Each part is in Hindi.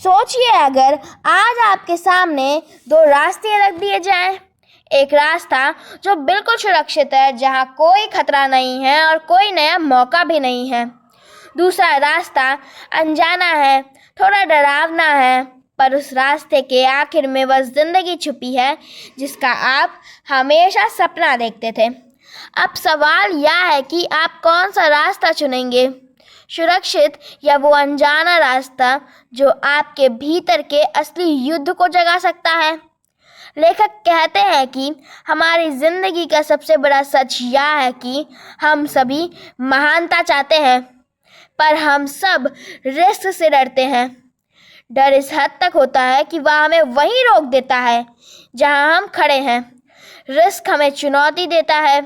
सोचिए अगर आज आपके सामने दो रास्ते रख दिए जाएं। एक रास्ता जो बिल्कुल सुरक्षित है, जहां कोई खतरा नहीं है और कोई नया मौका भी नहीं है। दूसरा रास्ता अनजाना है, थोड़ा डरावना है, पर उस रास्ते के आखिर में वह जिंदगी छुपी है जिसका आप हमेशा सपना देखते थे। अब सवाल यह है कि आप कौन सा रास्ता चुनेंगे, सुरक्षित या वो अनजाना रास्ता जो आपके भीतर के असली युद्ध को जगा सकता है। लेखक कहते हैं कि हमारी जिंदगी का सबसे बड़ा सच यह है कि हम सभी महानता चाहते हैं, पर हम सब रिस्क से डरते हैं। डर इस हद तक होता है कि वह हमें वहीं रोक देता है जहां हम खड़े हैं। रिस्क हमें चुनौती देता है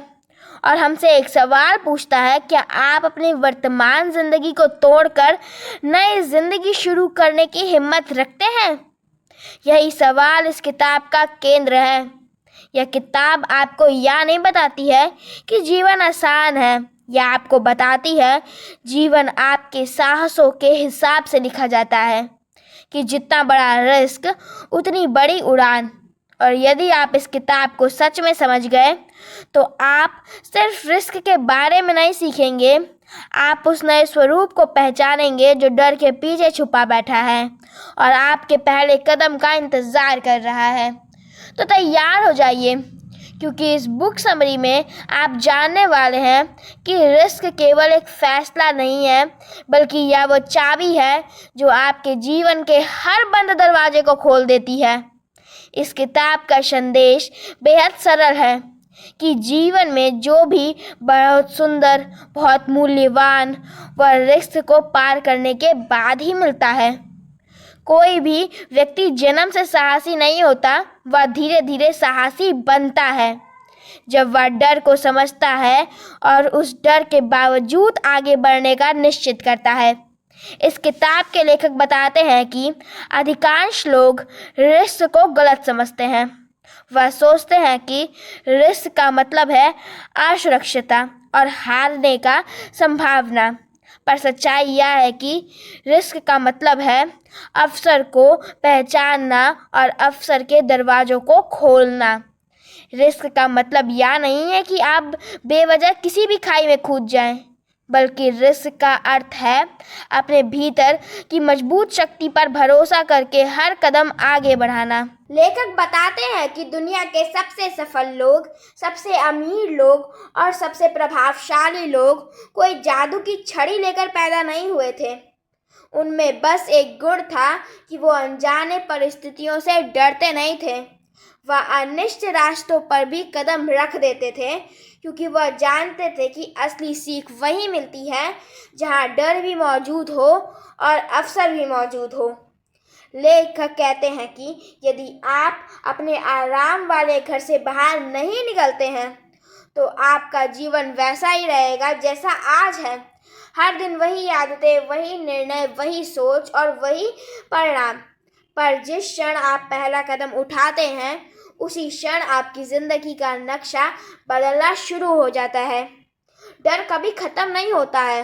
और हमसे एक सवाल पूछता है, क्या आप अपनी वर्तमान जिंदगी को तोड़कर नई जिंदगी शुरू करने की हिम्मत रखते हैं? यही सवाल इस किताब का केंद्र है। यह किताब आपको यह नहीं बताती है कि जीवन आसान है, यह आपको बताती है जीवन आपके साहसों के हिसाब से लिखा जाता है, कि जितना बड़ा रिस्क उतनी बड़ी उड़ान। और यदि आप इस किताब को सच में समझ गए तो आप सिर्फ रिस्क के बारे में नहीं सीखेंगे, आप उस नए स्वरूप को पहचानेंगे जो डर के पीछे छुपा बैठा है और आपके पहले कदम का इंतज़ार कर रहा है। तो तैयार हो जाइए, क्योंकि इस बुक समरी में आप जानने वाले हैं कि रिस्क केवल एक फैसला नहीं है, बल्कि यह वो चाबी है जो आपके जीवन के हर बंद दरवाजे को खोल देती है। इस किताब का संदेश बेहद सरल है कि जीवन में जो भी बहुत सुंदर, बहुत मूल्यवान, वह रिस्क को पार करने के बाद ही मिलता है। कोई भी व्यक्ति जन्म से साहसी नहीं होता, वह धीरे धीरे साहसी बनता है जब वह डर को समझता है और उस डर के बावजूद आगे बढ़ने का निश्चय करता है। इस किताब के लेखक बताते हैं कि अधिकांश लोग रिस्क को गलत समझते हैं। वह सोचते हैं कि रिस्क का मतलब है असुरक्षितता और हारने का संभावना, पर सच्चाई यह है कि रिस्क का मतलब है अवसर को पहचानना और अवसर के दरवाजों को खोलना। रिस्क का मतलब यह नहीं है कि आप बेवजह किसी भी खाई में कूद जाएं, बल्कि रिस्क का अर्थ है अपने भीतर की मजबूत शक्ति पर भरोसा करके हर कदम आगे बढ़ाना। लेखक बताते हैं कि दुनिया के सबसे सफल लोग, सबसे अमीर लोग और सबसे प्रभावशाली लोग कोई जादू की छड़ी लेकर पैदा नहीं हुए थे। उनमें बस एक गुण था कि वो अनजाने परिस्थितियों से डरते नहीं थे। वह अनिश्चित रास्तों पर भी कदम रख देते थे, क्योंकि वह जानते थे कि असली सीख वहीं मिलती है जहां डर भी मौजूद हो और अवसर भी मौजूद हो। लेखक कहते हैं कि यदि आप अपने आराम वाले घर से बाहर नहीं निकलते हैं तो आपका जीवन वैसा ही रहेगा जैसा आज है। हर दिन वही आदतें, वही निर्णय, वही सोच और वही परिणाम। पर जिस क्षण आप पहला कदम उठाते हैं, उसी क्षण आपकी जिंदगी का नक्शा बदलना शुरू हो जाता है। डर कभी खत्म नहीं होता है,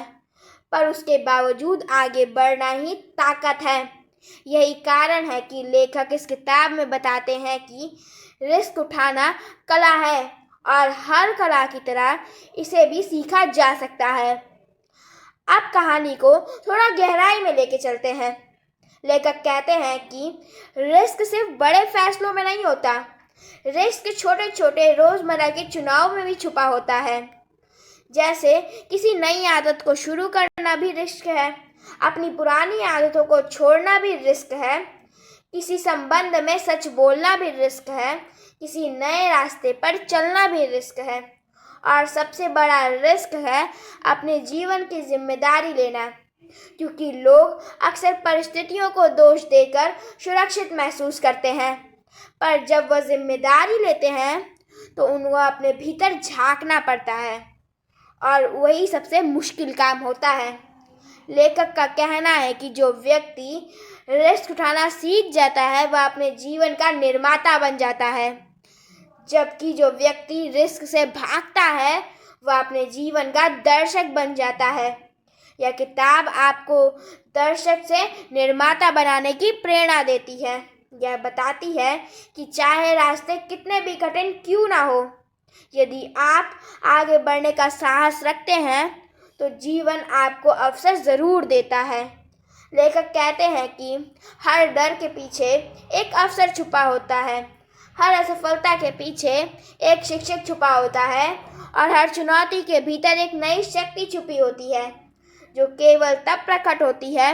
पर उसके बावजूद आगे बढ़ना ही ताकत है। यही कारण है कि लेखक इस किताब में बताते हैं कि रिस्क उठाना कला है और हर कला की तरह इसे भी सीखा जा सकता है। अब कहानी को थोड़ा गहराई में लेके चलते हैं। लेखक कहते हैं कि रिस्क सिर्फ बड़े फैसलों में नहीं होता, रिस्क छोटे छोटे रोजमर्रा के चुनाव में भी छुपा होता है। जैसे किसी नई आदत को शुरू करना भी रिस्क है, अपनी पुरानी आदतों को छोड़ना भी रिस्क है, किसी संबंध में सच बोलना भी रिस्क है, किसी नए रास्ते पर चलना भी रिस्क है, और सबसे बड़ा रिस्क है अपने जीवन की जिम्मेदारी लेना। क्योंकि लोग अक्सर परिस्थितियों को दोष देकर सुरक्षित महसूस करते हैं, पर जब वह जिम्मेदारी लेते हैं तो उनको अपने भीतर झांकना पड़ता है, और वही सबसे मुश्किल काम होता है। लेखक का कहना है कि जो व्यक्ति रिस्क उठाना सीख जाता है वह अपने जीवन का निर्माता बन जाता है, जबकि जो व्यक्ति रिस्क से भागता है वह अपने जीवन का दर्शक बन जाता है। यह किताब आपको दर्शक से निर्माता बनाने की प्रेरणा देती है। यह बताती है कि चाहे रास्ते कितने भी कठिन क्यों ना हो, यदि आप आगे बढ़ने का साहस रखते हैं तो जीवन आपको अवसर ज़रूर देता है। लेखक कहते हैं कि हर डर के पीछे एक अवसर छुपा होता है, हर असफलता के पीछे एक शिक्षक छुपा होता है और हर चुनौती के भीतर एक नई शक्ति छुपी होती है, जो केवल तब प्रकट होती है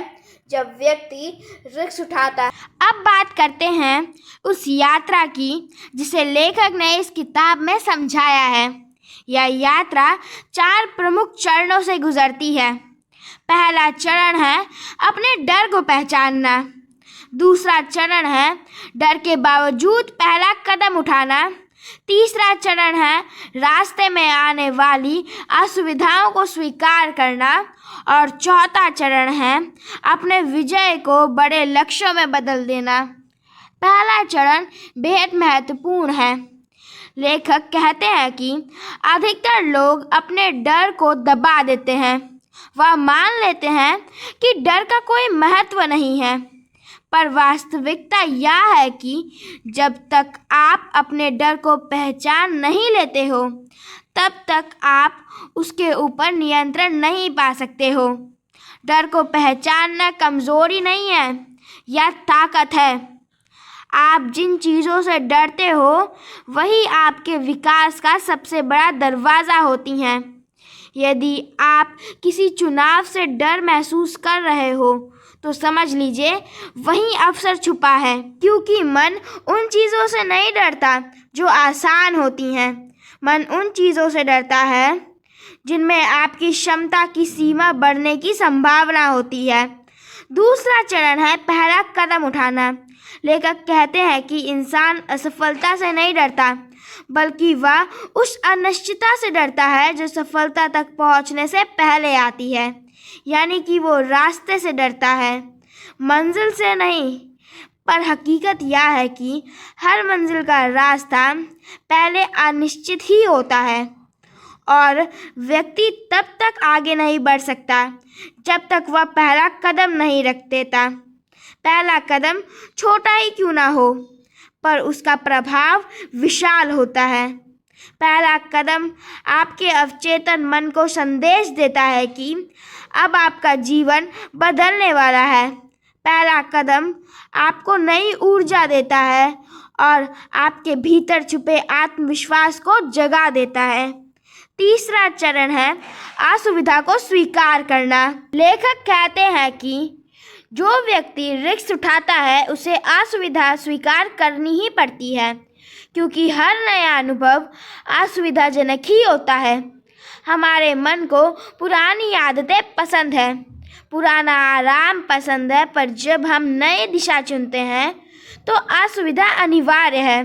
जब व्यक्ति रिस्क उठाता है। अब बात करते हैं उस यात्रा की जिसे लेखक ने इस किताब में समझाया है। यह यात्रा 4 प्रमुख चरणों से गुजरती है। पहला चरण है अपने डर को पहचानना। दूसरा चरण है डर के बावजूद पहला कदम उठाना। तीसरा चरण है रास्ते में आने वाली असुविधाओं को स्वीकार करना। और चौथा चरण है अपने विजय को बड़े लक्ष्यों में बदल देना। पहला चरण बेहद महत्वपूर्ण है। लेखक कहते हैं कि अधिकतर लोग अपने डर को दबा देते हैं। वह मान लेते हैं कि डर का कोई महत्व नहीं है, पर वास्तविकता यह है कि जब तक आप अपने डर को पहचान नहीं लेते हो, तब तक आप उसके ऊपर नियंत्रण नहीं पा सकते हो। डर को पहचानना कमज़ोरी नहीं है, यह ताकत है। आप जिन चीज़ों से डरते हो वही आपके विकास का सबसे बड़ा दरवाज़ा होती हैं। यदि आप किसी चुनाव से डर महसूस कर रहे हो तो समझ लीजिए वहीं अवसर छुपा है, क्योंकि मन उन चीज़ों से नहीं डरता जो आसान होती हैं। मन उन चीज़ों से डरता है जिनमें आपकी क्षमता की सीमा बढ़ने की संभावना होती है। दूसरा चरण है पहला कदम उठाना। लेखक कहते हैं कि इंसान असफलता से नहीं डरता, बल्कि वह उस अनिश्चितता से डरता है जो सफलता तक पहुंचने से पहले आती है। यानी कि वो रास्ते से डरता है, मंजिल से नहीं। पर हकीकत यह है कि हर मंजिल का रास्ता पहले अनिश्चित ही होता है और व्यक्ति तब तक आगे नहीं बढ़ सकता जब तक वह पहला कदम नहीं रख देता। पहला कदम छोटा ही क्यों ना हो, पर उसका प्रभाव विशाल होता है। पहला कदम आपके अवचेतन मन को संदेश देता है कि अब आपका जीवन बदलने वाला है। पहला कदम आपको नई ऊर्जा देता है और आपके भीतर छुपे आत्मविश्वास को जगा देता है। तीसरा चरण है असुविधा को स्वीकार करना। लेखक कहते हैं कि जो व्यक्ति रिस्क उठाता है उसे असुविधा स्वीकार करनी ही पड़ती है, क्योंकि हर नया अनुभव असुविधाजनक ही होता है। हमारे मन को पुरानी आदतें पसंद है, पुराना आराम पसंद है, पर जब हम नई दिशा चुनते हैं तो असुविधा अनिवार्य है।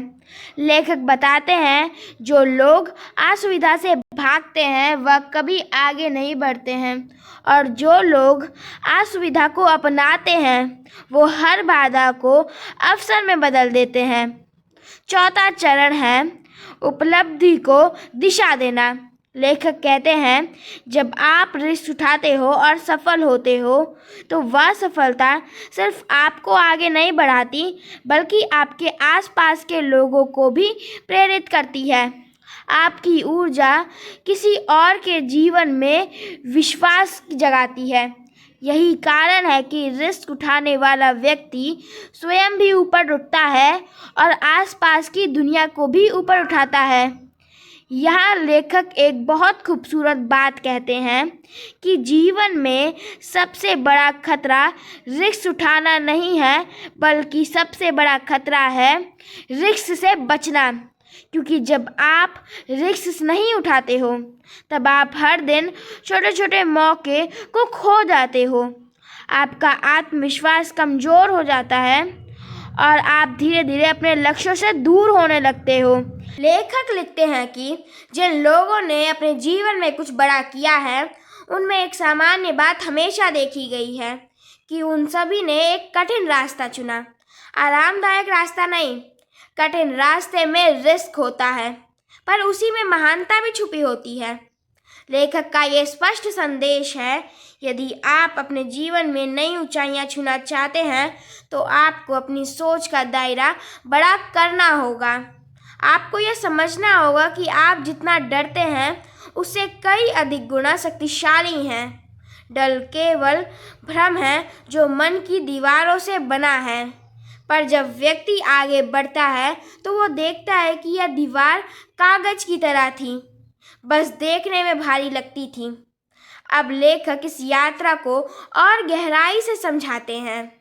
लेखक बताते हैं जो लोग असुविधा से भागते हैं वह कभी आगे नहीं बढ़ते हैं, और जो लोग असुविधा को अपनाते हैं वो हर बाधा को अवसर में बदल देते हैं। चौथा चरण है उपलब्धि को दिशा देना। लेखक कहते हैं जब आप रिस्क उठाते हो और सफल होते हो तो वह सफलता सिर्फ आपको आगे नहीं बढ़ाती, बल्कि आपके आसपास के लोगों को भी प्रेरित करती है। आपकी ऊर्जा किसी और के जीवन में विश्वास जगाती है। यही कारण है कि रिस्क उठाने वाला व्यक्ति स्वयं भी ऊपर उठता है और आसपास की दुनिया को भी ऊपर उठाता है। यहाँ लेखक एक बहुत खूबसूरत बात कहते हैं कि जीवन में सबसे बड़ा खतरा रिस्क उठाना नहीं है, बल्कि सबसे बड़ा खतरा है रिस्क से बचना। क्योंकि जब आप रिस्क नहीं उठाते हो तब आप हर दिन छोटे छोटे मौके को खो जाते हो। आपका आत्मविश्वास कमज़ोर हो जाता है और आप धीरे धीरे अपने लक्ष्यों से दूर होने लगते हो। लेखक लिखते हैं कि जिन लोगों ने अपने जीवन में कुछ बड़ा किया है उनमें एक सामान्य बात हमेशा देखी गई है कि उन सभी ने एक कठिन रास्ता चुना। आरामदायक रास्ता नहीं, कठिन रास्ते में रिस्क होता है, पर उसी में महानता भी छुपी होती है। लेखक का ये स्पष्ट संदेश है, यदि आप अपने जीवन में नई ऊंचाइयां छूना चाहते हैं तो आपको अपनी सोच का दायरा बड़ा करना होगा। आपको यह समझना होगा कि आप जितना डरते हैं उससे कई अधिक गुना शक्तिशाली हैं। डर केवल भ्रम है जो मन की दीवारों से बना है, पर जब व्यक्ति आगे बढ़ता है तो वो देखता है कि यह दीवार कागज की तरह थी, बस देखने में भारी लगती थी। अब लेखक इस यात्रा को और गहराई से समझाते हैं।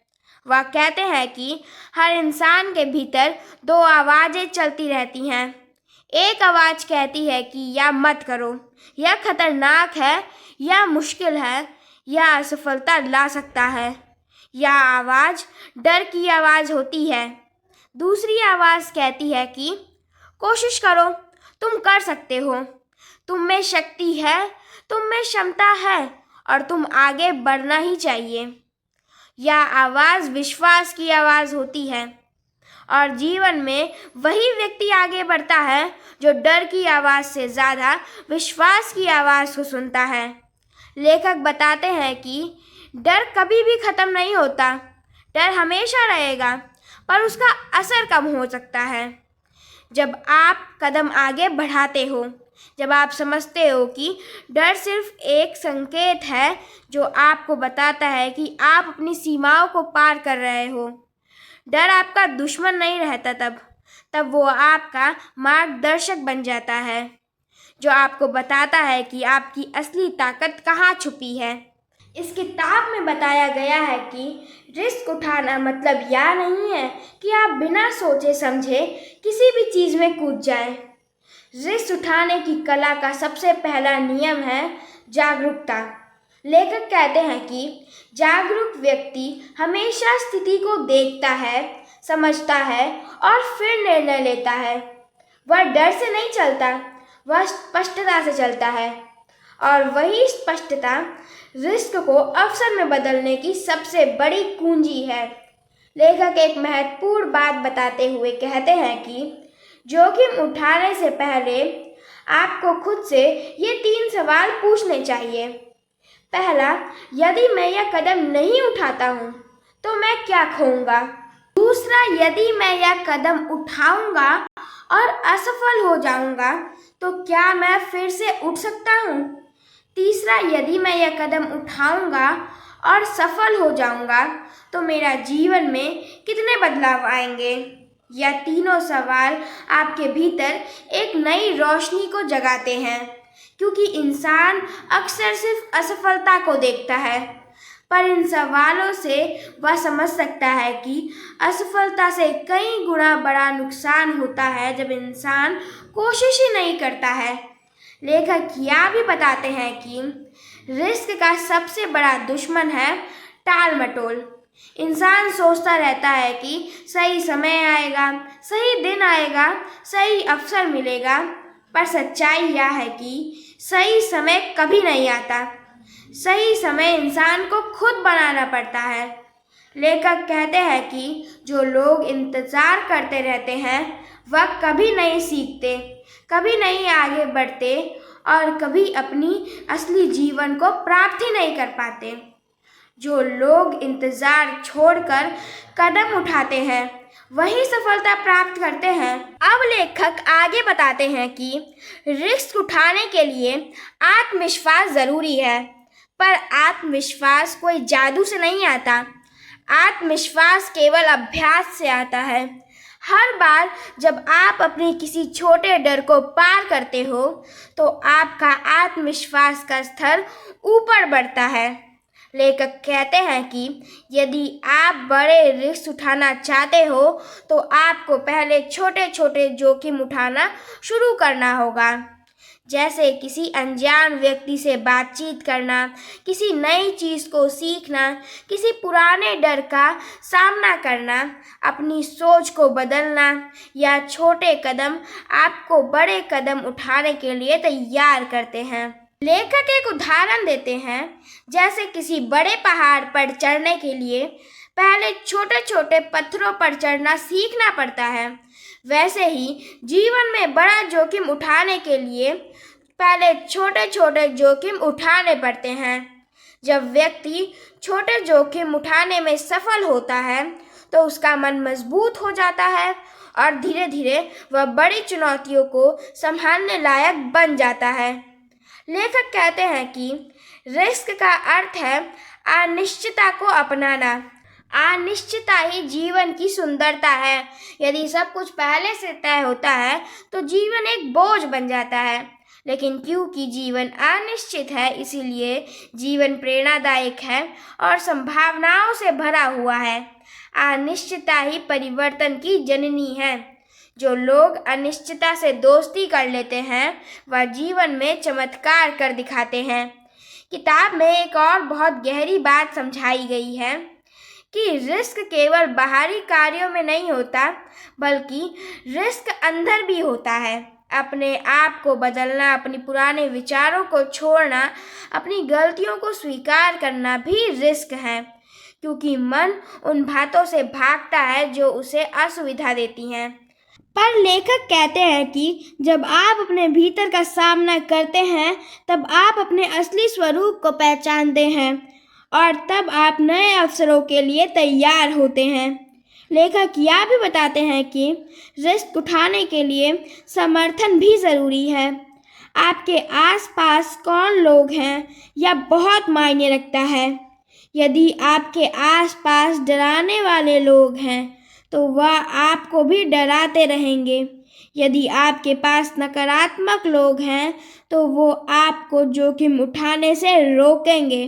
वह कहते हैं कि हर इंसान के भीतर दो आवाज़ें चलती रहती हैं। एक आवाज़ कहती है कि यह मत करो, यह खतरनाक है, यह मुश्किल है, यह असफलता ला सकता है। यह आवाज़ डर की आवाज़ होती है। दूसरी आवाज़ कहती है कि कोशिश करो, तुम कर सकते हो, तुम में शक्ति है, तुम में क्षमता है और तुम आगे बढ़ना ही चाहिए। यह आवाज़ विश्वास की आवाज़ होती है और जीवन में वही व्यक्ति आगे बढ़ता है जो डर की आवाज़ से ज़्यादा विश्वास की आवाज़ को सुनता है। लेखक बताते हैं कि डर कभी भी ख़त्म नहीं होता। डर हमेशा रहेगा, पर उसका असर कम हो सकता है जब आप कदम आगे बढ़ाते हो, जब आप समझते हो कि डर सिर्फ एक संकेत है जो आपको बताता है कि आप अपनी सीमाओं को पार कर रहे हो। डर आपका दुश्मन नहीं रहता, तब वो आपका मार्गदर्शक बन जाता है, जो आपको बताता है कि आपकी असली ताकत कहाँ छुपी है। इस किताब में बताया गया है कि रिस्क उठाना मतलब यह नहीं है कि आप बिना सोचे समझे किसी भी चीज़ में कूद जाएं। रिस्क उठाने की कला का सबसे पहला नियम है जागरूकता। लेखक कहते हैं कि जागरूक व्यक्ति हमेशा स्थिति को देखता है, समझता है और फिर निर्णय लेता है। वह डर से नहीं चलता, वह स्पष्टता से चलता है और वही स्पष्टता रिस्क को अवसर में बदलने की सबसे बड़ी कुंजी है। लेखक एक महत्वपूर्ण बात बताते हुए कहते हैं कि जोखिम उठाने से पहले आपको खुद से ये 3 सवाल पूछने चाहिए। पहला, यदि मैं यह कदम नहीं उठाता हूँ तो मैं क्या खोऊंगा? दूसरा, यदि मैं यह कदम उठाऊंगा और असफल हो जाऊंगा तो क्या मैं फिर से उठ सकता हूँ? तीसरा, यदि मैं यह कदम उठाऊंगा और सफल हो जाऊंगा तो मेरा जीवन में कितने बदलाव आएंगे? यह तीनों सवाल आपके भीतर एक नई रोशनी को जगाते हैं, क्योंकि इंसान अक्सर सिर्फ असफलता को देखता है, पर इन सवालों से वह समझ सकता है कि असफलता से कई गुना बड़ा नुकसान होता है जब इंसान कोशिश ही नहीं करता है। लेखक यह भी बताते हैं कि रिस्क का सबसे बड़ा दुश्मन है टाल मटोल। इंसान सोचता रहता है कि सही समय आएगा, सही दिन आएगा, सही अवसर मिलेगा, पर सच्चाई यह है कि सही समय कभी नहीं आता। सही समय इंसान को खुद बनाना पड़ता है। लेखक कहते हैं कि जो लोग इंतज़ार करते रहते हैं वह कभी नहीं सीखते, कभी नहीं आगे बढ़ते और कभी अपनी असली जीवन को प्राप्त ही नहीं कर पाते। जो लोग इंतज़ार छोड़कर कदम उठाते हैं वही सफलता प्राप्त करते हैं। अब लेखक आगे बताते हैं कि रिस्क उठाने के लिए आत्मविश्वास ज़रूरी है, पर आत्मविश्वास कोई जादू से नहीं आता। आत्मविश्वास केवल अभ्यास से आता है। हर बार जब आप अपने किसी छोटे डर को पार करते हो तो आपका आत्मविश्वास का स्तर ऊपर बढ़ता है। लेखक कहते हैं कि यदि आप बड़े रिस्क उठाना चाहते हो तो आपको पहले छोटे छोटे जोखिम उठाना शुरू करना होगा, जैसे किसी अनजान व्यक्ति से बातचीत करना, किसी नई चीज़ को सीखना, किसी पुराने डर का सामना करना, अपनी सोच को बदलना। या छोटे कदम आपको बड़े कदम उठाने के लिए तैयार करते हैं। लेखक एक उदाहरण देते हैं, जैसे किसी बड़े पहाड़ पर चढ़ने के लिए पहले छोटे छोटे पत्थरों पर चढ़ना सीखना पड़ता है, वैसे ही जीवन में बड़ा जोखिम उठाने के लिए पहले छोटे छोटे जोखिम उठाने पड़ते हैं। जब व्यक्ति छोटे जोखिम उठाने में सफल होता है तो उसका मन मजबूत हो जाता है और धीरे धीरे वह बड़ी चुनौतियों को संभालने लायक बन जाता है। लेखक कहते हैं कि रिस्क का अर्थ है अनिश्चितता को अपनाना। अनिश्चितता ही जीवन की सुंदरता है। यदि सब कुछ पहले से तय होता है तो जीवन एक बोझ बन जाता है, लेकिन क्योंकि जीवन अनिश्चित है इसीलिए जीवन प्रेरणादायक है और संभावनाओं से भरा हुआ है। अनिश्चितता ही परिवर्तन की जननी है। जो लोग अनिश्चितता से दोस्ती कर लेते हैं वह जीवन में चमत्कार कर दिखाते हैं। किताब में एक और बहुत गहरी बात समझाई गई है कि रिस्क केवल बाहरी कार्यों में नहीं होता, बल्कि रिस्क अंदर भी होता है। अपने आप को बदलना, अपने पुराने विचारों को छोड़ना, अपनी गलतियों को स्वीकार करना भी रिस्क है, क्योंकि मन उन बातों से भागता है जो उसे असुविधा देती हैं। पर लेखक कहते हैं कि जब आप अपने भीतर का सामना करते हैं तब आप अपने असली स्वरूप को पहचानते हैं और तब आप नए अवसरों के लिए तैयार होते हैं। लेखक यह भी बताते हैं कि रिस्क उठाने के लिए समर्थन भी ज़रूरी है। आपके आसपास कौन लोग हैं यह बहुत मायने रखता है। यदि आपके आसपास डराने वाले लोग हैं तो वह आपको भी डराते रहेंगे। यदि आपके पास नकारात्मक लोग हैं तो वो आपको जोखिम उठाने से रोकेंगे।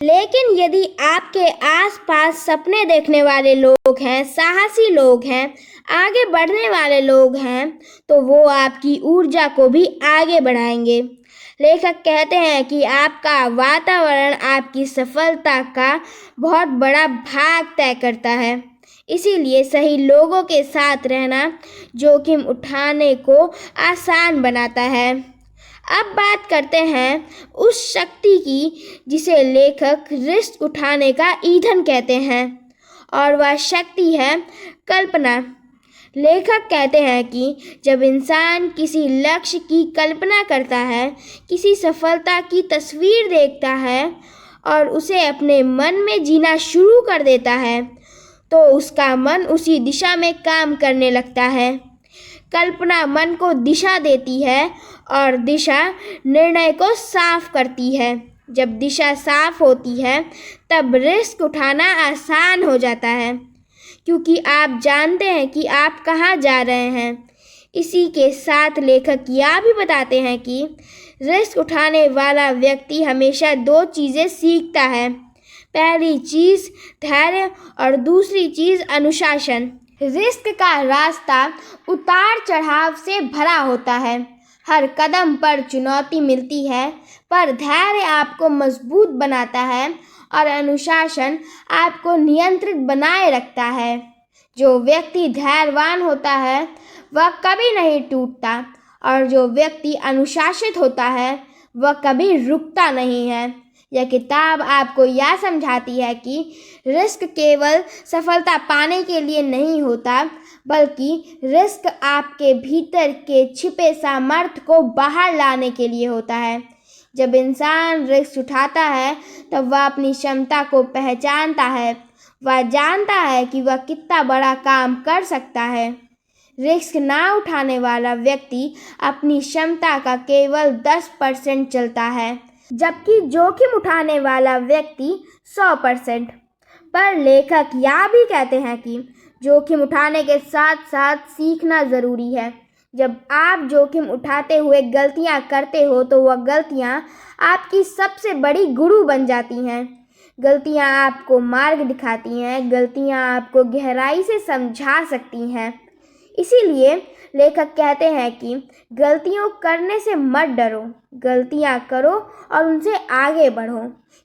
लेकिन यदि आपके आसपास सपने देखने वाले लोग हैं, साहसी लोग हैं, आगे बढ़ने वाले लोग हैं, तो वो आपकी ऊर्जा को भी आगे बढ़ाएंगे। लेखक कहते हैं कि आपका वातावरण आपकी सफलता का बहुत बड़ा भाग तय करता है। इसीलिए सही लोगों के साथ रहना जोखिम उठाने को आसान बनाता है। अब बात करते हैं उस शक्ति की जिसे लेखक रिस्क उठाने का ईंधन कहते हैं, और वह शक्ति है कल्पना। लेखक कहते हैं कि जब इंसान किसी लक्ष्य की कल्पना करता है, किसी सफलता की तस्वीर देखता है और उसे अपने मन में जीना शुरू कर देता है, तो उसका मन उसी दिशा में काम करने लगता है। कल्पना मन को दिशा देती है और दिशा निर्णय को साफ करती है। जब दिशा साफ होती है तब रिस्क उठाना आसान हो जाता है, क्योंकि आप जानते हैं कि आप कहाँ जा रहे हैं। इसी के साथ लेखक यह भी बताते हैं कि रिस्क उठाने वाला व्यक्ति हमेशा दो चीज़ें सीखता है। पहली चीज़ धैर्य और दूसरी चीज़ अनुशासन। रिस्क का रास्ता उतार चढ़ाव से भरा होता है। हर कदम पर चुनौती मिलती है, पर धैर्य आपको मजबूत बनाता है और अनुशासन आपको नियंत्रित बनाए रखता है। जो व्यक्ति धैर्यवान होता है वह कभी नहीं टूटता, और जो व्यक्ति अनुशासित होता है वह कभी रुकता नहीं है। यह किताब आपको यह समझाती है कि रिस्क केवल सफलता पाने के लिए नहीं होता, बल्कि रिस्क आपके भीतर के छिपे सामर्थ्य को बाहर लाने के लिए होता है। जब इंसान रिस्क उठाता है तब वह अपनी क्षमता को पहचानता है। वह जानता है कि वह कितना बड़ा काम कर सकता है। रिस्क ना उठाने वाला व्यक्ति अपनी क्षमता का केवल 10% चलता है, जबकि जोखिम उठाने वाला व्यक्ति 100%। पर लेखक यह भी कहते हैं कि जोखिम उठाने के साथ साथ सीखना ज़रूरी है। जब आप जोखिम उठाते हुए गलतियां करते हो तो वह गलतियां आपकी सबसे बड़ी गुरु बन जाती हैं। गलतियां आपको मार्ग दिखाती हैं, गलतियां आपको गहराई से समझा सकती हैं। इसीलिए लेखक कहते हैं कि गलतियों करने से मत डरो, गलतियां करो और उनसे आगे बढ़ो,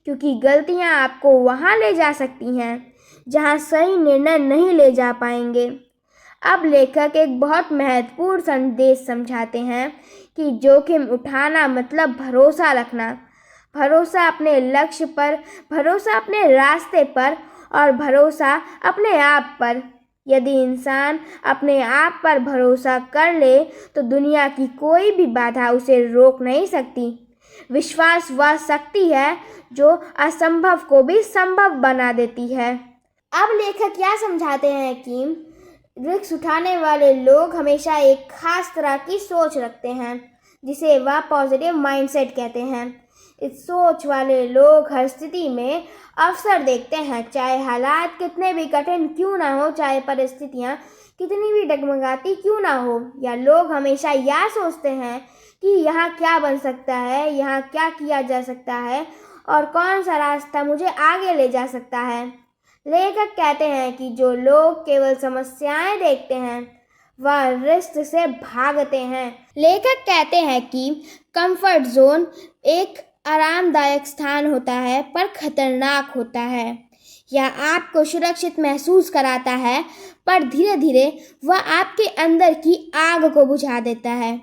क्योंकि गलतियां आपको वहां ले जा सकती हैं जहां सही निर्णय नहीं ले जा पाएंगे। अब लेखक एक बहुत महत्वपूर्ण संदेश समझाते हैं कि जोखिम उठाना मतलब भरोसा रखना। भरोसा अपने लक्ष्य पर, भरोसा अपने रास्ते पर और भरोसा अपने आप पर। यदि इंसान अपने आप पर भरोसा कर ले तो दुनिया की कोई भी बाधा उसे रोक नहीं सकती। विश्वास वह शक्ति है जो असंभव को भी संभव बना देती है। अब लेखक क्या समझाते हैं कि रिस्क उठाने वाले लोग हमेशा एक खास तरह की सोच रखते हैं जिसे वह पॉजिटिव माइंडसेट कहते हैं। इस सोच वाले लोग हर स्थिति में अवसर देखते हैं, चाहे हालात कितने भी कठिन क्यों ना हो, चाहे परिस्थितियाँ कितनी भी डगमगाती क्यों ना हो। या लोग हमेशा यह सोचते हैं कि यहाँ क्या बन सकता है, यहाँ क्या किया जा सकता है और कौन सा रास्ता मुझे आगे ले जा सकता है। लेखक कहते हैं कि जो लोग केवल समस्याएं देखते हैं वह रिस्क से भागते हैं। लेखक कहते हैं कि कंफर्ट जोन एक आरामदायक स्थान होता है पर खतरनाक होता है। यह आपको सुरक्षित महसूस कराता है पर धीरे धीरे वह आपके अंदर की आग को बुझा देता है।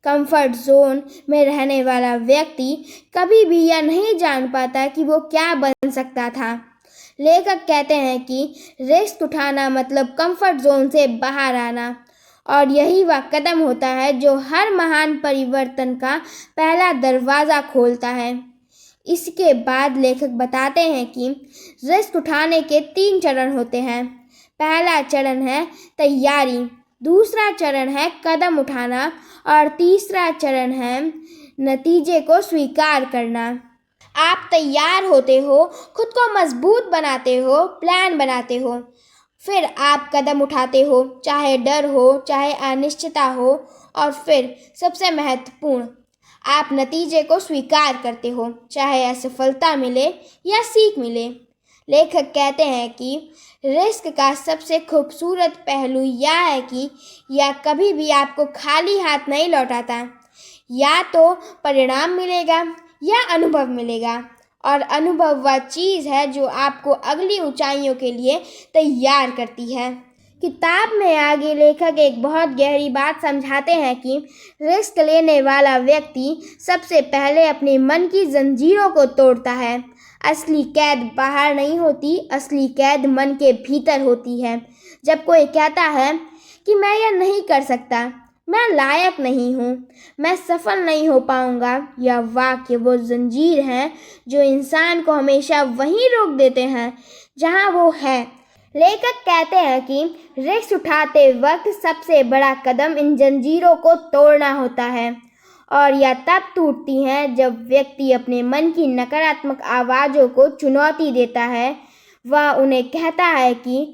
कंफर्ट जोन में रहने वाला व्यक्ति कभी भी यह नहीं जान पाता कि वो क्या बन सकता था। लेखक कहते हैं कि रिस्क उठाना मतलब कंफर्ट जोन से बाहर आना, और यही वह कदम होता है जो हर महान परिवर्तन का पहला दरवाज़ा खोलता है। इसके बाद लेखक बताते हैं कि रिस्क उठाने के 3 चरण होते हैं। पहला चरण है तैयारी, दूसरा चरण है कदम उठाना और तीसरा चरण है नतीजे को स्वीकार करना। आप तैयार होते हो, खुद को मजबूत बनाते हो, प्लान बनाते हो, फिर आप कदम उठाते हो, चाहे डर हो, चाहे अनिश्चितता हो, और फिर सबसे महत्वपूर्ण आप नतीजे को स्वीकार करते हो, चाहे असफलता मिले या सीख मिले। लेखक कहते हैं कि रिस्क का सबसे खूबसूरत पहलू यह है कि यह कभी भी आपको खाली हाथ नहीं लौटाता। या तो परिणाम मिलेगा या अनुभव मिलेगा, और अनुभव वह चीज़ है जो आपको अगली ऊंचाइयों के लिए तैयार करती है। किताब में आगे लेखक एक बहुत गहरी बात समझाते हैं कि रिस्क लेने वाला व्यक्ति सबसे पहले अपने मन की जंजीरों को तोड़ता है। असली कैद बाहर नहीं होती, असली कैद मन के भीतर होती है। जब कोई कहता है कि मैं यह नहीं कर सकता, मैं लायक नहीं हूँ, मैं सफल नहीं हो पाऊँगा, यह वाक्य वो जंजीर हैं जो इंसान को हमेशा वहीं रोक देते हैं जहाँ वो है। लेखक कहते हैं कि रिस्क उठाते वक्त सबसे बड़ा कदम इन जंजीरों को तोड़ना होता है, और यह तब टूटती हैं जब व्यक्ति अपने मन की नकारात्मक आवाज़ों को चुनौती देता है। वह उन्हें कहता है कि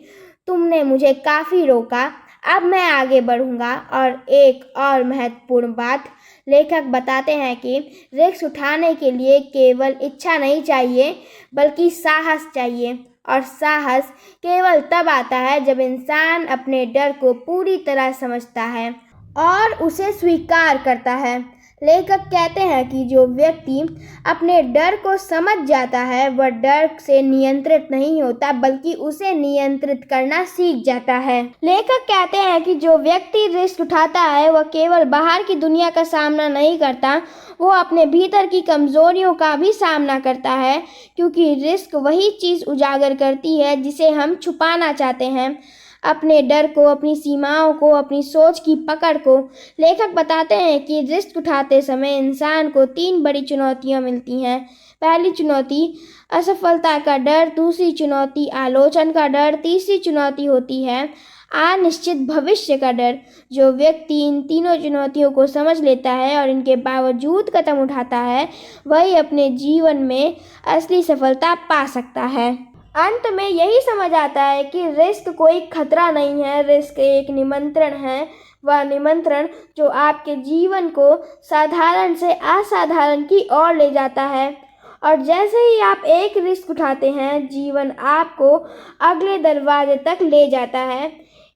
तुमने मुझे काफ़ी रोका, अब मैं आगे बढ़ूंगा। और एक और महत्वपूर्ण बात लेखक बताते हैं कि रिस्क उठाने के लिए केवल इच्छा नहीं चाहिए बल्कि साहस चाहिए, और साहस केवल तब आता है जब इंसान अपने डर को पूरी तरह समझता है और उसे स्वीकार करता है। लेखक कहते हैं कि जो व्यक्ति अपने डर को समझ जाता है वह डर से नियंत्रित नहीं होता बल्कि उसे नियंत्रित करना सीख जाता है। लेखक कहते हैं कि जो व्यक्ति रिस्क उठाता है वह केवल बाहर की दुनिया का सामना नहीं करता, वो अपने भीतर की कमजोरियों का भी सामना करता है, क्योंकि रिस्क वही चीज़ उजागर करती है जिसे हम छुपाना चाहते हैं, अपने डर को, अपनी सीमाओं को, अपनी सोच की पकड़ को। लेखक बताते हैं कि रिस्क उठाते समय इंसान को 3 बड़ी चुनौतियां मिलती हैं। पहली चुनौती असफलता का डर, दूसरी चुनौती आलोचना का डर, तीसरी चुनौती होती है अनिश्चित भविष्य का डर। जो व्यक्ति इन तीनों चुनौतियों को समझ लेता है और इनके बावजूद कदम उठाता है, वही अपने जीवन में असली सफलता पा सकता है। अंत में यही समझ आता है कि रिस्क कोई खतरा नहीं है, रिस्क एक निमंत्रण है। वह निमंत्रण जो आपके जीवन को साधारण से असाधारण की ओर ले जाता है, और जैसे ही आप एक रिस्क उठाते हैं जीवन आपको अगले दरवाजे तक ले जाता है।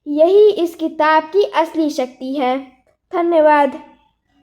यही इस किताब की असली शक्ति है। धन्यवाद।